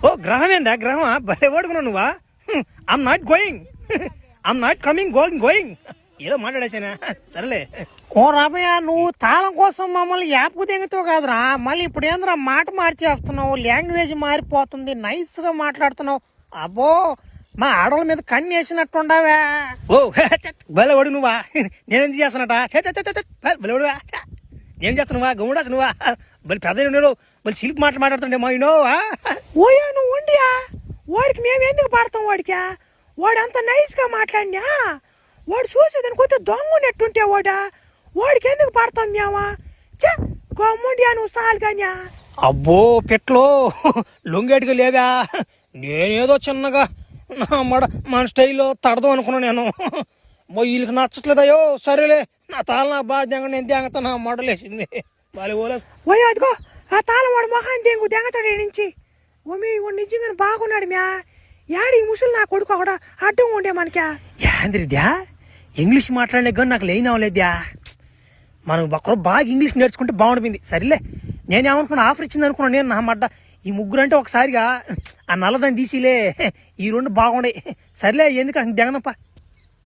ఓ గ్రహం ఏందా గ్రహమా భలే ఓడుకున్నావు నువ్వా. I'm not going, I'm not coming, going ఏదో మాట్లాడేసానా, సరేలే. ఓ రామయ్య, నువ్వు తాళం కోసం మమ్మల్ని యాప్కు దిగుతావు కాదురా, మళ్ళీ ఇప్పుడు ఏంద్రా మాట మార్చేస్తున్నావు, లాంగ్వేజ్ మారిపోతుంది, నైస్గా మాట్లాడుతున్నావు. అబ్బో, మా ఆడవాళ్ళ మీద కన్ను వేసినట్టుండవే. ఓ భలే ఓడు నువ్వా, నేనెందుకు చేస్తానట, భలే ఓడువా, నేను చేస్తున్నావా, గమ్ముడాసు నువ్వా, బలి పెద్ద ఉన్నాడు, బలి సిల్క్ మాట్లాడుతుండే మా ఇన్నో. ఓయా నువ్వు ఉండియా, వాడికి మేము ఎందుకు పాడతాం, వాడికా వాడు అంత నైస్గా మాట్లాడినా, వాడు చూసేదానికి కొత్త దొంగ నెట్టుంటే వాడికి ఎందుకు పాడతాం మేమా, గమ్ముండియా నువ్వు సాలుగానే. అబ్బో పెట్లో లొంగేటుగా లేవా, నేనేదో చిన్నగా మన స్టైల్లో తడదాం అనుకున్నాను నేను. వీళ్ళకి నచ్చట్లేదయ్యో, సరేలే నా తాళ నా బాగా నేను దెంగతా, నా మడలేసింది బాలే ఓలే. ఓయో అదిగో ఆ తాళం వాడు మొహాన్ని దెంగతాడు నుంచి. ఓమి వాడు నిజంగా బాగున్నాడు మ్యా, యాడి ముసలి నా కొడుకు ఒకడ అడ్డం ఉండే మనకా. యాంద్రిద్యా ఇంగ్లీష్ మాట్లాడలే కానీ నాకు లేని అవ్వలేద్యా, మనం ఒకరు బాగా ఇంగ్లీష్ నేర్చుకుంటే బాగుంటుంది. సరేలే నేనేమనుకున్నా ఆఫర్ ఇచ్చింది అనుకున్నాను నేను, నా మడ్డ ఈ ముగ్గురు అంటే ఒకసారిగా ఆ నల్లదాన్ని తీసిలే, ఈ రెండు బాగుండే. సరేలే ఎందుకు దెంగదప్ప.